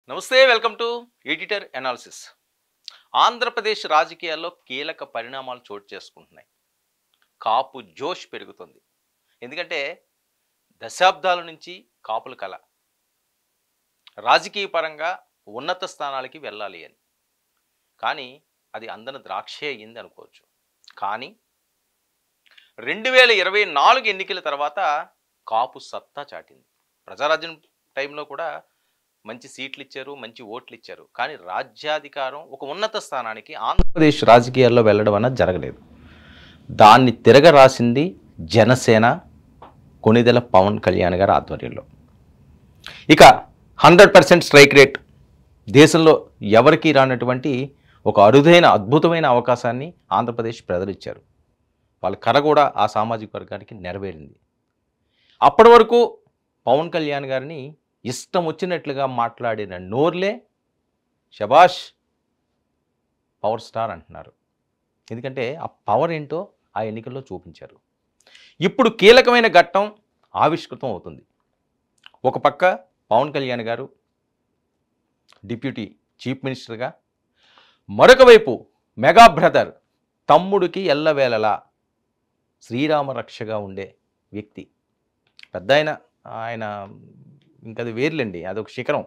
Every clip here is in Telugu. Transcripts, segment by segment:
నమస్తే, welcome to editor analysis. Andhra Pradesh రాజకీయాల్లో కీలక పరిణామాలు చోటు చేసుకుంటున్నాయి. కాపు జోష్ పెరుగుతుంది. ఎందుకంటే దశాబ్దాల నుంచి కాపుల కళ రాజకీయ పరంగా ఉన్నత స్థానాలకి వెళ్ళాలి అని. కానీ అది అందని ద్రాక్షే అయ్యింది అనుకోవచ్చు. కానీ 2024 ఎన్నికల తర్వాత కాపు సత్తా చాటింది. ప్రజారాజ్యం టైంలో కూడా మంచి సీట్లు ఇచ్చారు, మంచి ఓట్లు ఇచ్చారు. కానీ రాజ్యాధికారం ఒక ఉన్నత స్థానానికి ఆంధ్రప్రదేశ్ రాజకీయాల్లో వెళ్ళడం అన్నది జరగలేదు. దాన్ని తిరగరాసింది జనసేన, కొణిదెల పవన్ కళ్యాణ్ గారి ఆధ్వర్యంలో. ఇక 100% స్ట్రైక్ రేట్ దేశంలో ఎవరికీ రానటువంటి ఒక అరుదైన అద్భుతమైన అవకాశాన్ని ఆంధ్రప్రదేశ్ ప్రజలు ఇచ్చారు. వాళ్ళ కర కూడా ఆ సామాజిక వర్గానికి నెరవేరింది. అప్పటి వరకు పవన్ కళ్యాణ్ గారిని ఇష్టం వచ్చినట్లుగా మాట్లాడిన నోర్లే శబాష్ పవర్ స్టార్ అంటున్నారు. ఎందుకంటే ఆ పవర్ ఏంటో ఆ ఎన్నికల్లో చూపించారు. ఇప్పుడు కీలకమైన ఘట్టం ఆవిష్కృతం అవుతుంది. ఒక పక్క పవన్ కళ్యాణ్ గారు డిప్యూటీ చీఫ్ మినిస్టర్గా, మరొక వైపు మెగా బ్రదర్ తమ్ముడికి ఎల్లవేళలా శ్రీరామ రక్షగా ఉండే వ్యక్తి. పెద్ద ఆయన ఇంకది వేర్లేండి, అదొక శిఖరం.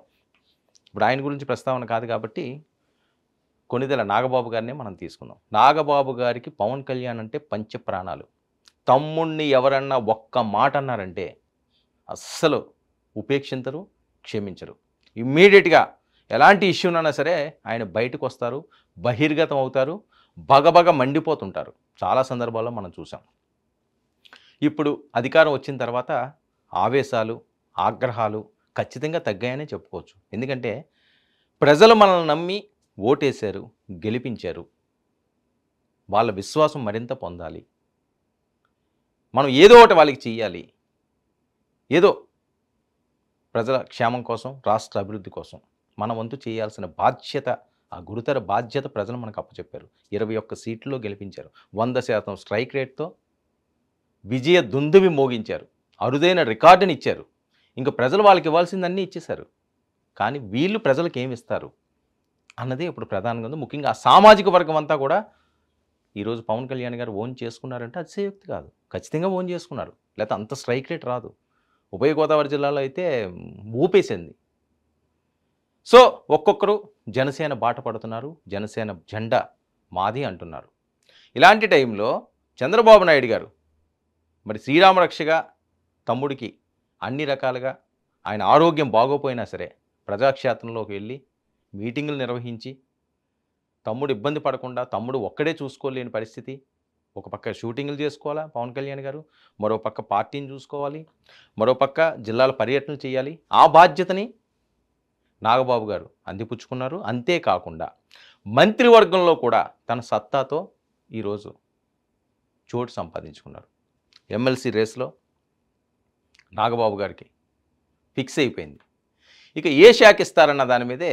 ఇప్పుడు ఆయన గురించి ప్రస్తావన కాదు కాబట్టి కొణిదెల నాగబాబు గారినే మనం తీసుకుందాం. నాగబాబు గారికి పవన్ కళ్యాణ్ అంటే పంచ ప్రాణాలు. తమ్ముణ్ణి ఎవరన్నా ఒక్క మాట అన్నారంటే అస్సలు ఉపేక్షించరు, క్షమించరు. ఇమ్మీడియట్గా ఎలాంటి ఇష్యూనైనా సరే ఆయన బయటకు వస్తారు, బహిర్గతం అవుతారు, బగబగ మండిపోతుంటారు. చాలా సందర్భాల్లో మనం చూసాం. ఇప్పుడు అధికారం వచ్చిన తర్వాత ఆవేశాలు, ఆగ్రహాలు ఖచ్చితంగా తగ్గాయనే చెప్పుకోవచ్చు. ఎందుకంటే ప్రజలు మనల్ని నమ్మి ఓటేశారు, గెలిపించారు. వాళ్ళ విశ్వాసం మరింత పొందాలి. మనం ఏదో ఒకటి వాళ్ళకి చెయ్యాలి. ఏదో ప్రజల క్షేమం కోసం, రాష్ట్ర అభివృద్ధి కోసం మన వంతు చేయాల్సిన బాధ్యత, ఆ గురుతర బాధ్యత ప్రజలు మనకు అప్పచెప్పారు. 21 సీట్లలో గెలిపించారు. 100% స్ట్రైక్ రేట్తో విజయ దుందువి మోగించారు. అరుదైన రికార్డుని ఇచ్చారు. ఇంకా ప్రజలు వాళ్ళకి ఇవ్వాల్సిందన్నీ ఇచ్చేశారు. కానీ వీళ్ళు ప్రజలకు ఏమి ఇస్తారు అన్నదే ఇప్పుడు ప్రధానంగా ఉంది. ముఖ్యంగా ఆ సామాజిక వర్గం అంతా కూడా ఈరోజు పవన్ కళ్యాణ్ గారు ఓన్ చేసుకున్నారంటే అతిశయోక్తి కాదు. ఖచ్చితంగా ఓన్ చేసుకున్నారు, లేకపోతే అంత స్ట్రైక్ రేట్ రాదు. ఉభయ గోదావరి జిల్లాలో అయితే ఊపేసింది. సో ఒక్కొక్కరు జనసేన బాట పడుతున్నారు. జనసేన జెండా మాది అంటున్నారు. ఇలాంటి టైంలో చంద్రబాబు నాయుడు గారు మరి శ్రీరామరక్షగా తమ్ముడికి అన్ని రకాలుగా ఆయన ఆరోగ్యం బాగోపోయినా సరే ప్రజాక్షేత్రంలోకి వెళ్ళి మీటింగులు నిర్వహించి తమ్ముడు ఇబ్బంది పడకుండా, తమ్ముడు ఒక్కడే చూసుకోలేని పరిస్థితి. ఒక పక్క షూటింగ్లు చేసుకోవాలా పవన్ కళ్యాణ్ గారు, మరో పక్క పార్టీని చూసుకోవాలి, మరో పక్క జిల్లాల పర్యటనలు చేయాలి. ఆ బాధ్యతని నాగబాబు గారు అందిపుచ్చుకున్నారు. అంతేకాకుండా మంత్రివర్గంలో కూడా తన సత్తాతో ఈరోజు చోటు సంపాదించుకున్నారు. ఎమ్మెల్సీ రేస్లో నాగబాబు గారికి ఫిక్స్ అయిపోయింది. ఇక ఏ శాఖ ఇస్తారన్న దాని మీదే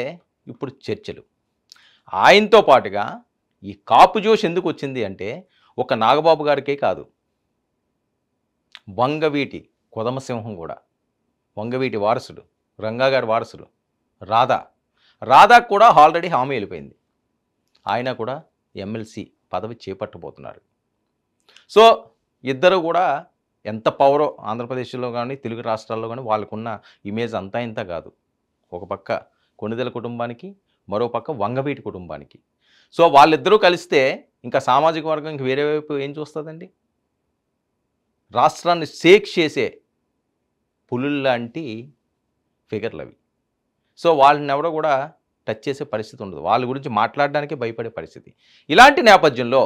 ఇప్పుడు చర్చలు. ఆయనతో పాటుగా ఈ కాపు జోష్ ఎందుకు వచ్చింది అంటే ఒక నాగబాబు గారికే కాదు, వంగవీటి కొదమసింహం కూడా, వంగవీటి వారసుడు, రంగా గారి వారసుడు రాధాకు కూడా ఆల్రెడీ హామీ వెళ్ళిపోయింది. ఆయన కూడా ఎమ్మెల్సీ పదవి చేపట్టబోతున్నారు. సో ఇద్దరు కూడా ఎంత పవరో ఆంధ్రప్రదేశ్లో కానీ తెలుగు రాష్ట్రాల్లో కానీ వాళ్ళకున్న ఇమేజ్ అంతా ఇంత కాదు. ఒక పక్క కొణిదెల కుటుంబానికి, మరో పక్క వంగవీటి కుటుంబానికి. సో వాళ్ళిద్దరూ కలిస్తే ఇంకా సామాజిక వర్గం ఇంక వేరే వైపు ఏం చూస్తుందండి? రాష్ట్రాన్ని షేక్ చేసే పులుల్లాంటి ఫిగర్లు అవి. సో వాళ్ళని ఎవరో కూడా టచ్ చేసే పరిస్థితి ఉండదు. వాళ్ళ గురించి మాట్లాడడానికి భయపడే పరిస్థితి. ఇలాంటి నేపథ్యంలో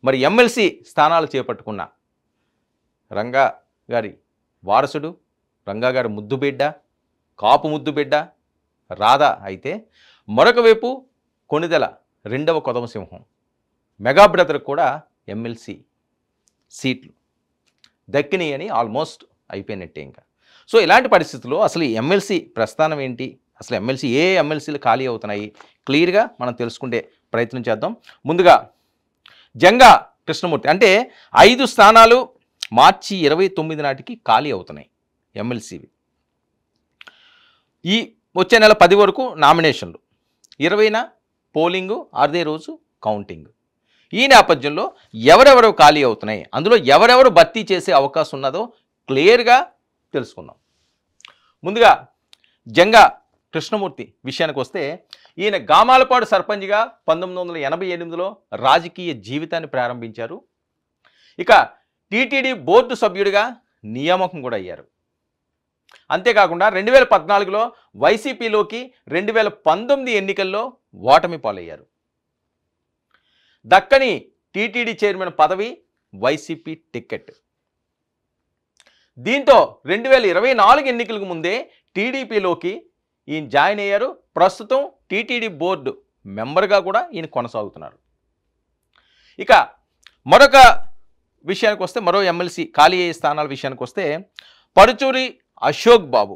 మరి ఎమ్మెల్సీ స్థానాలు చేపట్టుకున్న రంగా గారి వారసుడు, రంగా గారి ముద్దుబిడ్డ, కాపు ముద్దుబిడ్డ రాధా అయితే, మరొక వైపు కొణిదెల రెండవ కొదమసింహం మెగా బ్రదర్ కూడా ఎమ్మెల్సీ సీట్లు దక్కినాయి అని ఆల్మోస్ట్ అయిపోయినట్టే ఇంకా. సో ఇలాంటి పరిస్థితుల్లో అసలు ఎమ్మెల్సీ ప్రస్థానం ఏంటి, అసలు ఏ ఎమ్మెల్సీలు ఖాళీ అవుతున్నాయి క్లియర్గా మనం తెలుసుకునే ప్రయత్నం చేద్దాం. ముందుగా జంగా కృష్ణమూర్తి అంటే 5 స్థానాలు మార్చి 29 నాటికి ఖాళీ అవుతున్నాయి ఎమ్మెల్సీవి. ఈ వచ్చే నెల 10 వరకు నామినేషన్లు, 20న పోలింగు, అదే రోజు కౌంటింగ్. ఈ నేపథ్యంలో ఎవరెవరు ఖాళీ అవుతున్నాయి, అందులో ఎవరెవరు భర్తీ చేసే అవకాశం ఉన్నదో క్లియర్గా తెలుసుకుందాం. ముందుగా జంగా కృష్ణమూర్తి విషయానికి వస్తే, ఈయన గామాలపాడు సర్పంచ్గా 1988లో రాజకీయ జీవితాన్ని ప్రారంభించారు. ఇక టీటీడీ బోర్డు సభ్యుడిగా నియామకం కూడా అయ్యారు. అంతేకాకుండా 2014లో వైసీపీలోకి, 2019 ఎన్నికల్లో ఓటమి పాలయ్యారు. దక్కని టీటీడీ చైర్మన్ పదవి వైసీపీ టికెట్. దీంతో 2024 ఎన్నికలకు ముందే టీడీపీలోకి ఈయన జాయిన్ అయ్యారు. ప్రస్తుతం టీటీడీ బోర్డు మెంబర్గా కూడా ఈయన కొనసాగుతున్నారు. ఇక మరొక విషయానికి వస్తే, మరో ఎమ్మెల్సీ ఖాళీ అయ్యే స్థానాల విషయానికి వస్తే, పరుచూరి అశోక్ బాబు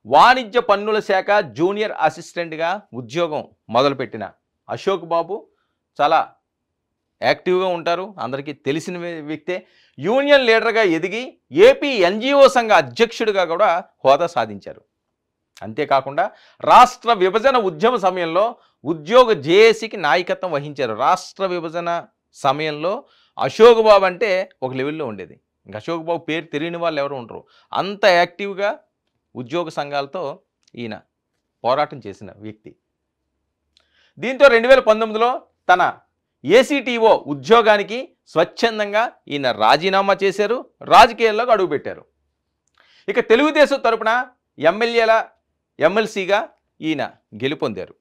వాణిజ్య పన్నుల శాఖ జూనియర్ అసిస్టెంట్గా ఉద్యోగం మొదలుపెట్టిన అశోక్ బాబు చాలా యాక్టివ్గా ఉంటారు, అందరికీ తెలిసిన వ్యక్తే. యూనియన్ లీడర్గా ఎదిగి ఏపీ ఎన్జిఓ సంఘ అధ్యక్షుడిగా కూడా హోదా సాధించారు. అంతేకాకుండా రాష్ట్ర విభజన ఉద్యమ సమయంలో ఉద్యోగ జేఏసీకి నాయకత్వం వహించారు. రాష్ట్ర విభజన సమయంలో అశోక్ బాబు అంటే ఒక లెవెల్లో ఉండేది. ఇంకా అశోక్ బాబు పేరు తెలియని వాళ్ళు ఎవరు ఉండరు. అంత యాక్టివ్గా ఉద్యోగ సంఘాలతో ఈయన పోరాటం చేసిన వ్యక్తి. దీంతో 2019లో తన ఏసీటీఓ ఉద్యోగానికి స్వచ్ఛందంగా ఈయన రాజీనామా చేశారు, రాజకీయాల్లోకి అడుగుపెట్టారు. ఇక తెలుగుదేశం తరపున ఎమ్మెల్సీగా ఈయన గెలుపొందారు.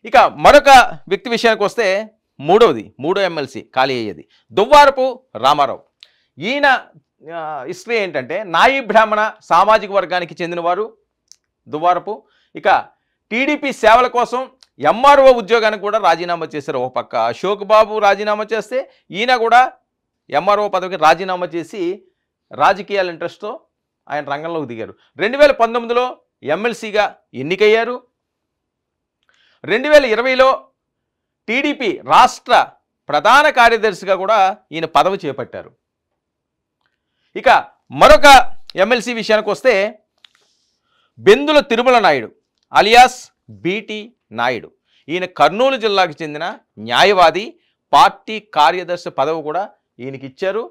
ఇక మరొక వ్యక్తి విషయానికి వస్తే, మూడో ఎమ్మెల్సీ ఖాళీ అయ్యేది దువ్వారపు రామారావు. ఈయన హిస్టరీ ఏంటంటే, నాయి బ్రాహ్మణ సామాజిక వర్గానికి చెందినవారు దువ్వారపు. ఇక టీడీపీ సేవల కోసం ఎంఆర్ఓ ఉద్యోగానికి కూడా రాజీనామా చేశారు. ఒక పక్క అశోక్ బాబు రాజీనామా చేస్తే, ఈయన కూడా ఎంఆర్ఓ పదవికి రాజీనామా చేసి రాజకీయాల ఇంట్రెస్ట్తో ఆయన రంగంలోకి దిగారు. 2019లో ఎమ్మెల్సీగా ఎన్నికయ్యారు. 2020లో టీడీపీ రాష్ట్ర ప్రధాన కార్యదర్శిగా కూడా ఈయన పదవి చేపట్టారు. ఇక మరొక ఎమ్మెల్సీ విషయానికి వస్తే, బెందుల తిరుమల నాయుడు అలియాస్ బీటీ నాయుడు. ఈయన కర్నూలు జిల్లాకు చెందిన న్యాయవాది, పార్టీ కార్యదర్శి పదవి కూడా ఈయనకి ఇచ్చారు.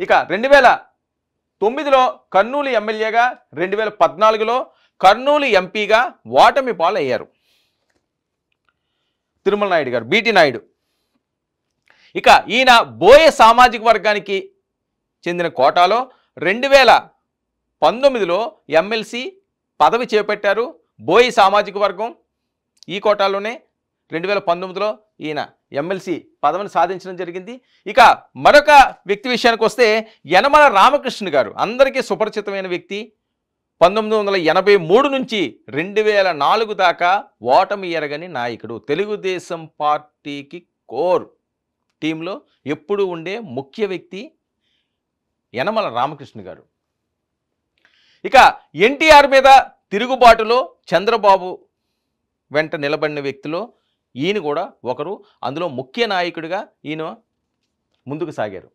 ఇక 2009లో కర్నూలు ఎమ్మెల్యేగా, 2014లో కర్నూలు ఎంపీగా ఓటమి పాలయ్యారు తిరుమల నాయుడు గారు, బీటీ నాయుడు. ఇక ఈయన బోయ సామాజిక వర్గానికి చెందిన కోటాలో 2019లో ఎమ్మెల్సీ పదవి చేపట్టారు. బోయి సామాజిక వర్గం ఈ కోటాలోనే 2019లో ఈయన ఎమ్మెల్సీ పదవిని సాధించడం జరిగింది. ఇక మరొక వ్యక్తి విషయానికి వస్తే, యనమల రామకృష్ణ గారు అందరికీ సుపరిచితమైన వ్యక్తి. 1983 నుంచి 2004 దాకా ఓటమి ఎరగని నాయకుడు. తెలుగుదేశం పార్టీకి కోర్ టీంలో ఎప్పుడు ఉండే ముఖ్య వ్యక్తి యనమల రామకృష్ణ గారు. ఇక ఎన్టీఆర్ మీద తిరుగుబాటులో చంద్రబాబు వెంట నిలబడిన వ్యక్తిలో ఈయన కూడా ఒకరు. అందులో ముఖ్య నాయకుడిగా ఈయన ముందుకు సాగారు.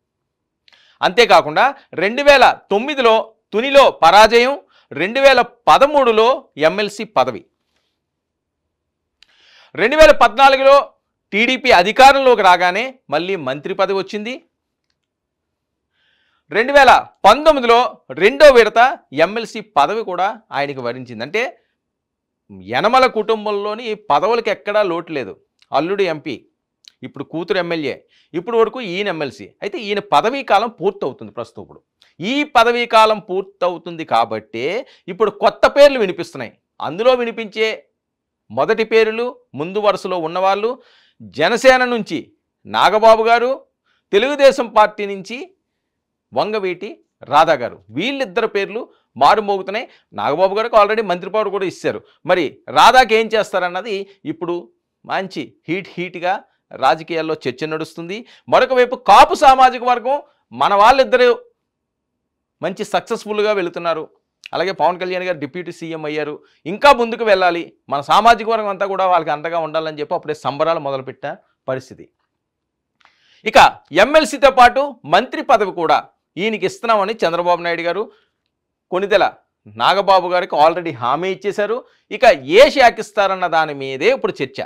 అంతేకాకుండా 2009లో తునిలో పరాజయం, 2013లో ఎమ్మెల్సీ పదవి, 2014లో టీడీపీ అధికారంలోకి రాగానే మళ్ళీ మంత్రి పదవి వచ్చింది. 2019లో రెండో విడత ఎమ్మెల్సీ పదవి కూడా ఆయనకి వరించింది. అంటే యనమల కుటుంబంలోని పదవులకు ఎక్కడా లోటు లేదు. అల్లుడు ఎంపీ, ఇప్పుడు కూతురు ఎమ్మెల్యే, ఇప్పుడు వరకు ఈయన ఎమ్మెల్సీ. అయితే ఈయన పదవీ కాలం పూర్తవుతుంది ప్రస్తుతం. ఇప్పుడు ఈ పదవీ కాలం పూర్తవుతుంది కాబట్టే ఇప్పుడు కొత్త పేర్లు వినిపిస్తున్నాయి. అందులో వినిపించే మొదటి పేర్లు, ముందు వరుసలో ఉన్నవాళ్ళు, జనసేన నుంచి నాగబాబు గారు, తెలుగుదేశం పార్టీ నుంచి వంగవీటి రాధా గారు. వీళ్ళిద్దరు పేర్లు మారుమోగుతున్నాయి. నాగబాబు గారికి ఆల్రెడీ మంత్రి పదవి కూడా ఇచ్చారు. మరి రాధాకి ఏం చేస్తారన్నది ఇప్పుడు మంచి హీట్గా రాజకీయాల్లో చర్చ నడుస్తుంది. మరొక వైపు కాపు సామాజిక వర్గం, మన వాళ్ళిద్దరూ మంచి సక్సెస్ఫుల్గా వెళుతున్నారు. అలాగే పవన్ కళ్యాణ్ గారు డిప్యూటీ సీఎం అయ్యారు. ఇంకా ముందుకు వెళ్ళాలి, మన సామాజిక వర్గం అంతా కూడా వాళ్ళకి అండగా ఉండాలని చెప్పి అప్పుడే సంబరాలు మొదలుపెట్టిన పరిస్థితి. ఇక ఎమ్మెల్సీతో పాటు మంత్రి పదవి కూడా ఈయనకి ఇస్తున్నామని చంద్రబాబు నాయుడు గారు కొణిదెల నాగబాబు గారికి ఆల్రెడీ హామీ ఇచ్చేశారు. ఇక ఏ శాఖ ఇస్తారన్న దాని మీదే ఇప్పుడు చర్చ.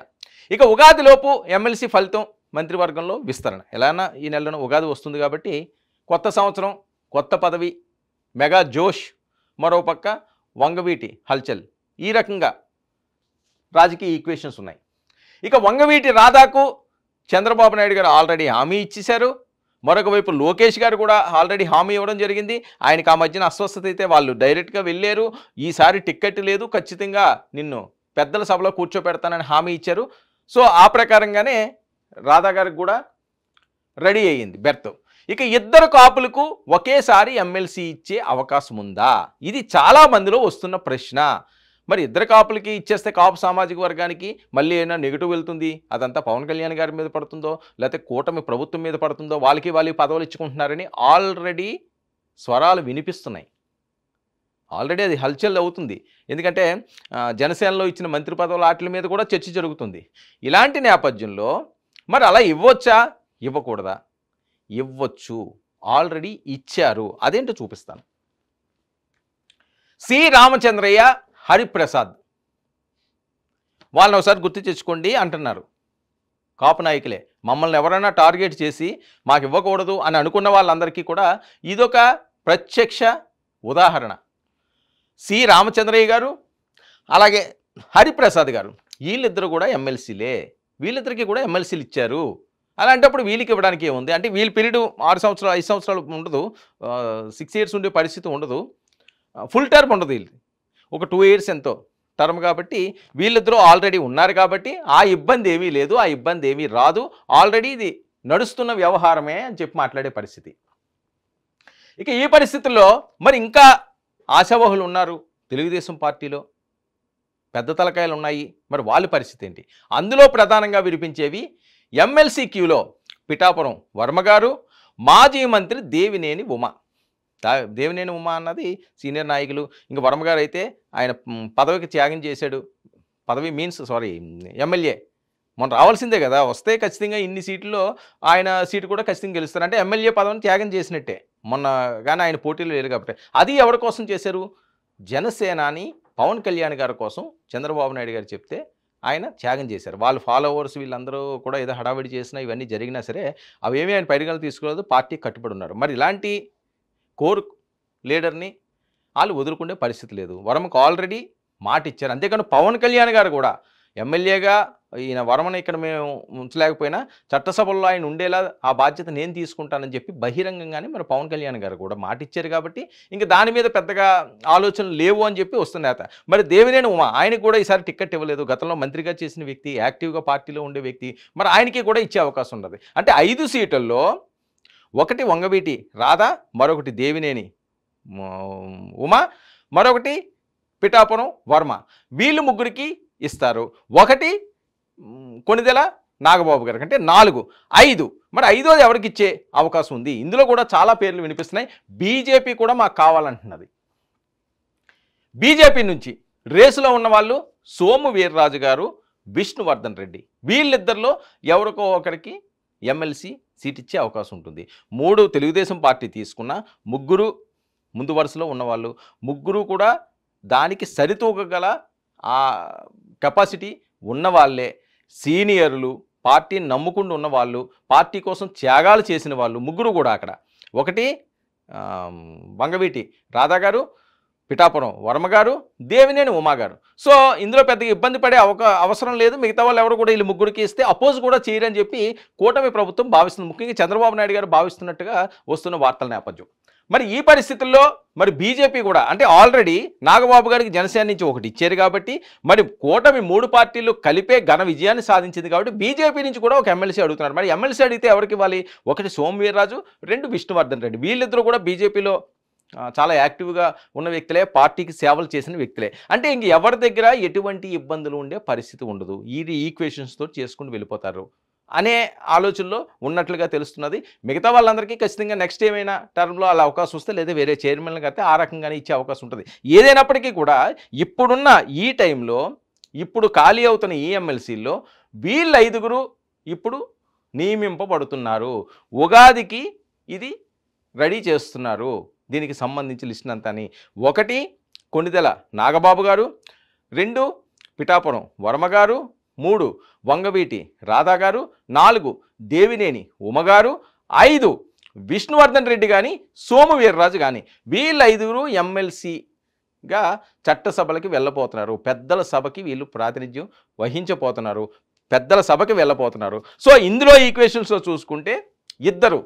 ఇక ఉగాదిలోపు ఎమ్మెల్సీ ఫలితం, మంత్రివర్గంలో విస్తరణ. ఎలానా ఈ నెలలో ఉగాది వస్తుంది కాబట్టి కొత్త సంవత్సరం, కొత్త పదవి, మెగా జోష్, మరోపక్క వంగవీటి హల్చల్, ఈ రకంగా రాజకీయ ఈక్వేషన్స్ ఉన్నాయి. ఇక వంగవీటి రాధాకు చంద్రబాబు నాయుడు గారు ఆల్రెడీ హామీ ఇచ్చేశారు. మరొక వైపు లోకేష్ గారు కూడా ఆల్రెడీ హామీ ఇవ్వడం జరిగింది. ఆయనకు ఆ మధ్యన అస్వస్థత అయితే వాళ్ళు డైరెక్ట్గా వెళ్ళారు. ఈసారి టిక్కెట్ లేదు, ఖచ్చితంగా నిన్ను పెద్దల సభలో కూర్చోపెడతానని హామీ ఇచ్చారు. సో ఆ ప్రకారంగానే రాధా గారికి కూడా రెడీ అయ్యింది బెర్త్. ఇక ఇద్దరు కాపులకు ఒకేసారి ఎమ్మెల్సీ ఇచ్చే అవకాశం ఉందా? ఇది చాలా మందిలో వస్తున్న ప్రశ్న. మరి ఇద్దరు కాపులకి ఇచ్చేస్తే కాపు సామాజిక వర్గానికి మళ్ళీ అయినా నెగిటివ్ వెళ్తుంది, అదంతా పవన్ కళ్యాణ్ గారి మీద పడుతుందో లేకపోతే కూటమి ప్రభుత్వం మీద పడుతుందో, వాళ్ళకి పదవులు ఇచ్చుకుంటున్నారని ఆల్రెడీ స్వరాలు వినిపిస్తున్నాయి. ఆల్రెడీ అది హల్చల్ అవుతుంది. ఎందుకంటే జనసేనలో ఇచ్చిన మంత్రి పదవుల వాటి మీద కూడా చర్చ జరుగుతుంది. ఇలాంటి నేపథ్యంలో మరి అలా ఇవ్వచ్చా, ఇవ్వకూడదా? ఇవ్వచ్చు, ఆల్రెడీ ఇచ్చారు. అదేంటో చూపిస్తాను. సి రామచంద్రయ్య, హరిప్రసాద్ వాళ్ళని ఒకసారి గుర్తు తెచ్చుకోండి అంటున్నారు కాపు నాయకులే. మమ్మల్ని ఎవరైనా టార్గెట్ చేసి మాకు ఇవ్వకూడదు అని అనుకున్న వాళ్ళందరికీ కూడా ఇదొక ప్రత్యక్ష ఉదాహరణ. సి రామచంద్రయ్య గారు అలాగే హరిప్రసాద్ గారు, వీళ్ళిద్దరు కూడా ఎమ్మెల్సీలే. వీళ్ళిద్దరికీ కూడా ఎమ్మెల్సీలు ఇచ్చారు. అలాంటప్పుడు వీళ్ళకి ఇవ్వడానికి ఏముంది అంటే, వీళ్ళ పీరియడ్ 6 సంవత్సరాలు 5 సంవత్సరాలు ఉండదు, 6 ఇయర్స్ ఉండే పరిస్థితి ఉండదు, ఫుల్ టర్మ్ ఉండదు. వీళ్ళు ఒక 2 ఇయర్స్ ఎంతో టర్మ్ కాబట్టి వీళ్ళిద్దరూ ఆల్రెడీ ఉన్నారు కాబట్టి ఆ ఇబ్బంది ఏమీ లేదు, ఆ ఇబ్బంది ఏమీ రాదు. ఆల్రెడీ ఇది నడుస్తున్న వ్యవహారమే అని చెప్పి మాట్లాడే పరిస్థితి. ఇక ఈ పరిస్థితుల్లో మరి ఇంకా ఆశావహులు ఉన్నారు తెలుగుదేశం పార్టీలో, పెద్ద తలకాయలు ఉన్నాయి. మరి వాళ్ళ పరిస్థితి ఏంటి? అందులో ప్రధానంగా వినిపించేవి ఎమ్మెల్సీ క్యూలో పిఠాపురం వర్మ గారు, మాజీ మంత్రి దేవినేని ఉమా. దేవినేని ఉమా అన్నది సీనియర్ నాయకులు. ఇంకా వర్మ గారు అయితే ఆయన పదవికి త్యాగం చేశాడు. పదవి మీన్స్ ఎమ్మెల్యే మొన్న రావాల్సిందే కదా, వస్తే ఖచ్చితంగా ఇన్ని సీట్లలో ఆయన సీటు కూడా ఖచ్చితంగా గెలుస్తారు. అంటే ఎమ్మెల్యే పదవిని త్యాగం చేసినట్టే మొన్న. కానీ ఆయన పోటీలు లేరు కాబట్టి. అది ఎవరి కోసం చేశారు? జనసేనాని పవన్ కళ్యాణ్ గారి కోసం చంద్రబాబు నాయుడు గారు చెప్తే ఆయన త్యాగం చేశారు. వాళ్ళు ఫాలోవర్స్ వీళ్ళందరూ కూడా ఏదో హడావిడి చేసినా ఇవన్నీ జరిగినా సరే అవేమీ ఆయన పరిగణలు తీసుకోలేదు, పార్టీకి కట్టుబడి ఉన్నారు. మరి ఇలాంటి కోర్ లీడర్ని వాళ్ళు వదులుకునే పరిస్థితి లేదు. వర్మకు ఆల్రెడీ మాట ఇచ్చారు. అంతేకాని పవన్ కళ్యాణ్ గారు కూడా ఎమ్మెల్యేగా ఈయన వర్మను ఇక్కడ మేము ఉంచలేకపోయినా చట్టసభల్లో ఆయన ఉండేలా ఆ బాధ్యత నేను తీసుకుంటానని చెప్పి బహిరంగంగానే మరి పవన్ కళ్యాణ్ గారు కూడా మాట ఇచ్చారు. కాబట్టి ఇంకా దాని మీద పెద్దగా ఆలోచనలు లేవు అని చెప్పి వస్తున్న మరి దేవినేని ఉమా, ఆయనకు కూడా ఈసారి టికెట్ ఇవ్వలేదు. గతంలో మంత్రిగా చేసిన వ్యక్తి, యాక్టివ్గా పార్టీలో ఉండే వ్యక్తి, మరి ఆయనకి కూడా ఇచ్చే అవకాశం ఉండదు. అంటే 5 సీట్లలో ఒకటి వంగవీటి రాధా, మరొకటి దేవినేని ఉమా, మరొకటి పిఠాపురం వర్మ. వీళ్ళు ముగ్గురికి ఇస్తారు. ఒకటి కొణిదెల నాగబాబు గారికి. అంటే 4, 5. మరి 5వది ఎవరికి ఇచ్చే అవకాశం ఉంది? ఇందులో కూడా చాలా పేర్లు వినిపిస్తున్నాయి. బీజేపీ కూడా మాకు కావాలంటున్నది. బీజేపీ నుంచి రేసులో ఉన్న వాళ్ళు సోము వీర్రాజు గారు, విష్ణువర్ధన్ రెడ్డి. వీళ్ళిద్దరిలో ఎవరికో ఒకరికి ఎమ్మెల్సీ సీట్ ఇచ్చే అవకాశం ఉంటుంది. 3 తెలుగుదేశం పార్టీ తీసుకున్న ముగ్గురు ముందు వరుసలో ఉన్నవాళ్ళు, ముగ్గురు కూడా దానికి సరితూగగల ఆ కెపాసిటీ ఉన్నవాళ్ళే, సీనియర్లు, పార్టీని నమ్ముకుంటూ ఉన్నవాళ్ళు, పార్టీ కోసం త్యాగాలు చేసిన వాళ్ళు. ముగ్గురు కూడా అక్కడ. ఒకటి వంగవీటి రాధా గారు, పిఠాపురం వర్మ గారు, దేవినేని ఉమా గారు. సో ఇందులో పెద్దగా ఇబ్బంది పడే అవసరం లేదు. మిగతా వాళ్ళు ఎవరు కూడా వీళ్ళు ముగ్గురికి ఇస్తే అపోజ్ కూడా చేయరని చెప్పి కూటమి ప్రభుత్వం భావిస్తుంది. ముఖ్యంగా చంద్రబాబు నాయుడు గారు భావిస్తున్నట్టుగా వస్తున్న వార్తల నేపథ్యం. మరి ఈ పరిస్థితుల్లో మరి బీజేపీ కూడా అంటే ఆల్రెడీ నాగబాబు గారికి జనసేన నుంచి ఒకటి ఇచ్చారు కాబట్టి మరి కూటమి 3 పార్టీలు కలిపే ఘన విజయాన్ని సాధించింది కాబట్టి బీజేపీ నుంచి కూడా ఒక ఎమ్మెల్సీ అడుగుతున్నారు. మరి ఎమ్మెల్సీ అడిగితే ఎవరికి ఇవ్వాలి? ఒకటి సోము వీర్రాజు, 2 విష్ణువర్ధన్ రెడ్డి. వీళ్ళిద్దరూ కూడా బీజేపీలో చాలా యాక్టివ్గా ఉన్న వ్యక్తులే, పార్టీకి సేవలు చేసిన వ్యక్తులే. అంటే ఇంక ఎవరి దగ్గర ఎటువంటి ఇబ్బందులు ఉండే పరిస్థితి ఉండదు. ఈ ఈక్వేషన్స్తో చేసుకుని వెళ్ళిపోతారు అనే ఆలోచనలో ఉన్నట్లుగా తెలుస్తున్నది. మిగతా వాళ్ళందరికీ ఖచ్చితంగా నెక్స్ట్ ఏమైనా టర్మ్లో అలా అవకాశం వస్తే, లేదా వేరే చైర్మన్లు అయితే ఆ రకంగానే ఇచ్చే అవకాశం ఉంటుంది. ఏదైనప్పటికీ కూడా ఇప్పుడున్న ఈ టైంలో ఇప్పుడు ఖాళీ అవుతున్న ఈ ఎమ్మెల్సీల్లో వీళ్ళ 5గురు ఇప్పుడు నియమింపబడుతున్నారు. ఉగాదికి ఇది రెడీ చేస్తున్నారు. దీనికి సంబంధించి లిస్ట్ అంతా. ఒకటి కొణిదెల నాగబాబు గారు, 2 పిఠాపురం వర్మ గారు, 3 వంగవీటి రాధా గారు, 4 దేవినేని ఉమగారు, 5 విష్ణువర్ధన్ రెడ్డి కానీ సోము వీర్రాజు కానీ వీళ్ళు 5 ఎమ్మెల్సీగా చట్టసభలకి వెళ్ళబోతున్నారు. పెద్దల సభకి వీళ్ళు ప్రాతినిధ్యం వహించబోతున్నారు, పెద్దల సభకి వెళ్ళబోతున్నారు. సో ఇందులో ఈక్వేషన్స్లో చూసుకుంటే ఇద్దరు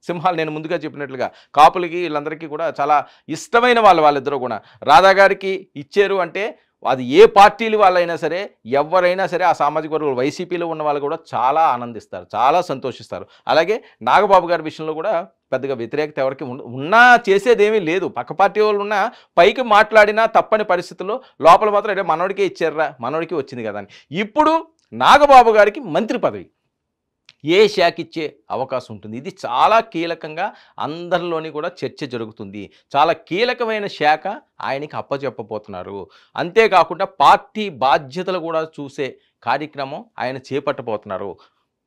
సింహాలు నేను ముందుగా చెప్పినట్లుగా కాపులకి వీళ్ళందరికీ కూడా చాలా ఇష్టమైన వాళ్ళిద్దరూ కూడా. రాధా గారికి ఇచ్చారు అంటే అది ఏ పార్టీలు వాళ్ళైనా సరే, ఎవరైనా సరే, ఆ సామాజిక వర్గాలు వైసీపీలో ఉన్న వాళ్ళు కూడా చాలా ఆనందిస్తారు, చాలా సంతోషిస్తారు. అలాగే నాగబాబు గారి విషయంలో కూడా పెద్దగా వ్యతిరేకత ఎవరికి ఉన్నా చేసేదేమీ లేదు. పక్క పార్టీ వాళ్ళు ఉన్నా పైకి మాట్లాడినా తప్పని పరిస్థితుల్లో లోపల మాత్రం అంటే మనోడికే ఇచ్చారా, మనోడికి వచ్చింది కదా అని. ఇప్పుడు నాగబాబు గారికి మంత్రి పదవి ఏ శాఖ ఇచ్చే అవకాశం ఉంటుంది? ఇది చాలా కీలకంగా అందరిలోని కూడా చర్చ జరుగుతుంది. చాలా కీలకమైన శాఖ ఆయనకి అప్పచెప్పబోతున్నారు. అంతేకాకుండా పార్టీ బాధ్యతలు కూడా చూసే కార్యక్రమం ఆయన చేపట్టబోతున్నారు.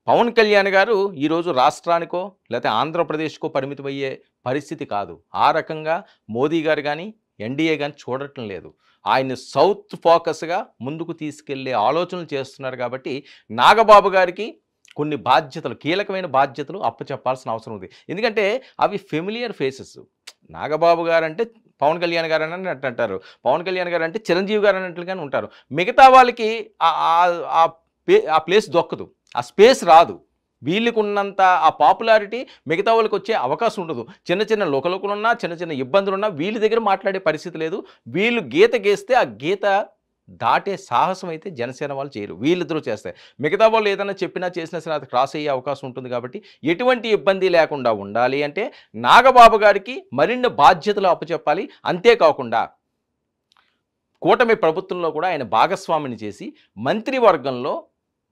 పవన్ కళ్యాణ్ గారు ఈరోజు రాష్ట్రానికో లేకపోతే ఆంధ్రప్రదేశ్కో పరిమితమయ్యే పరిస్థితి కాదు. ఆ రకంగా మోదీ గారు కానీ ఎన్డీఏ కానీ చూడటం లేదు. ఆయన సౌత్ ఫోకస్గా ముందుకు తీసుకెళ్లే ఆలోచనలు చేస్తున్నారు. కాబట్టి నాగబాబు గారికి కొన్ని బాధ్యతలు, కీలకమైన బాధ్యతలు అప్పచెప్పాల్సిన అవసరం ఉంది. ఎందుకంటే అవి ఫెమిలియర్ ఫేసెస్. నాగబాబు గారు అంటే పవన్ కళ్యాణ్ గారు అని అంటారు, పవన్ కళ్యాణ్ గారు అంటే చిరంజీవి గారు అన్నట్లుగానే ఉంటారు. మిగతా వాళ్ళకి ఆ ప్లేస్ దొక్కదు, ఆ స్పేస్ రాదు. వీళ్ళకు ఉన్నంత ఆ పాపులారిటీ మిగతా వాళ్ళకి వచ్చే అవకాశం ఉండదు. చిన్న చిన్న లోకలున్నా, చిన్న చిన్న ఇబ్బందులున్నా వీళ్ళ దగ్గర మాట్లాడే పరిస్థితి లేదు. వీళ్ళు గీత గీస్తే ఆ గీత దాటే సాహసం అయితే జనసేన వాళ్ళు చేయరు, వీళ్ళిద్దరూ చేస్తారు. మిగతా వాళ్ళు ఏదైనా చెప్పినా చేసినా సరే అది క్రాస్ అయ్యే అవకాశం ఉంటుంది. కాబట్టి ఎటువంటి ఇబ్బంది లేకుండా ఉండాలి అంటే నాగబాబు గారికి మరిన్ని బాధ్యతలు అప్పచెప్పాలి. అంతేకాకుండా కూటమి ప్రభుత్వంలో కూడా ఆయన భాగస్వామిని చేసి మంత్రివర్గంలో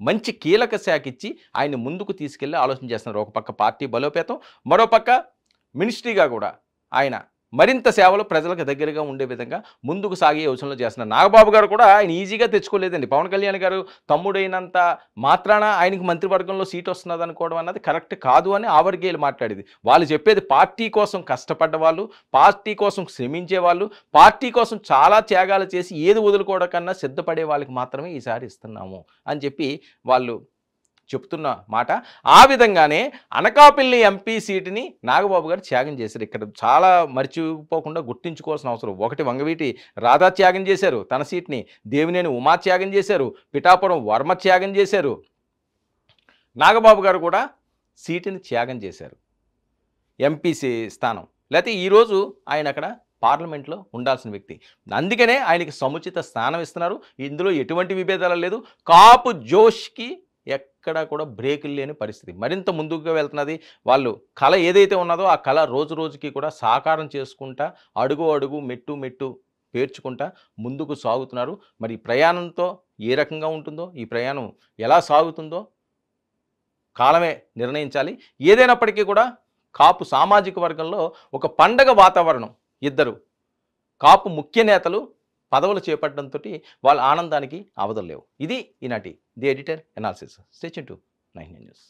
మంచి కీలక శాఖ ఇచ్చి ఆయన ముందుకు తీసుకెళ్లి ఆలోచన చేస్తున్నారు. ఒక పక్క పార్టీ బలోపేతం, మరోపక్క మినిస్ట్రీగా కూడా ఆయన మరింత సేవలు ప్రజలకు దగ్గరగా ఉండే విధంగా ముందుకు సాగే యోచనలు చేస్తున్నారు. నాగబాబు గారు కూడా ఆయన ఈజీగా తెచ్చుకోలేదండి. పవన్ కళ్యాణ్ గారు తమ్ముడైనంత మాత్రాన ఆయనకి మంత్రివర్గంలో సీట్ వస్తున్నది అనుకోవడం అన్నది కరెక్ట్ కాదు అని ఆ వర్గీయులు మాట్లాడేది. వాళ్ళు చెప్పేది పార్టీ కోసం కష్టపడ్డ వాళ్ళు, పార్టీ కోసం శ్రమించే వాళ్ళు, పార్టీ కోసం చాలా త్యాగాలు చేసి ఏది వదులుకోవడం కన్నా సిద్ధపడే వాళ్ళకి మాత్రమే ఈసారి ఇస్తున్నాము అని చెప్పి వాళ్ళు చెప్తున్న మాట. ఆ విధంగానే అనకాపల్లి ఎంపీ సీటుని నాగబాబు గారు త్యాగం చేశారు. ఇక్కడ చాలా మర్చిపోకుండా గుర్తించుకోవాల్సిన అవసరం. ఒకటి వంగవీటి రాధా త్యాగం చేశారు తన సీట్ని, దేవినేని ఉమా త్యాగం చేశారు, పిఠాపురం వర్మ త్యాగం చేశారు, నాగబాబు గారు కూడా సీటుని త్యాగం చేశారు, ఎంపీ స్థానం. లేకపోతే ఈరోజు ఆయన అక్కడ పార్లమెంట్లో ఉండాల్సిన వ్యక్తి. అందుకనే ఆయనకి సముచిత స్థానం ఇస్తున్నారు. ఇందులో ఎటువంటి విభేదాలు లేదు. కాపు జోష్కి ఎక్కడా కూడా బ్రేకులు లేని పరిస్థితి మరింత ముందుగా వెళ్తున్నది. వాళ్ళు కళ ఏదైతే ఉన్నదో ఆ కళ రోజు రోజుకి కూడా సాకారం చేసుకుంటా అడుగు అడుగు మెట్టు మెట్టు పేర్చుకుంటా ముందుకు సాగుతున్నారు. మరి ప్రయాణంతో ఏ రకంగా ఉంటుందో, ఈ ప్రయాణం ఎలా సాగుతుందో కాలమే నిర్ణయించాలి. ఏదైనప్పటికీ కూడా కాపు సామాజిక వర్గంలో ఒక పండగ వాతావరణం. ఇద్దరు కాపు ముఖ్య నేతలు పదవులు చేపట్టడంతో వాళ్ళ ఆనందానికి అవధులు లేవు. ఇది ఈనాటి the editor analysis. Stay tuned to 9 news.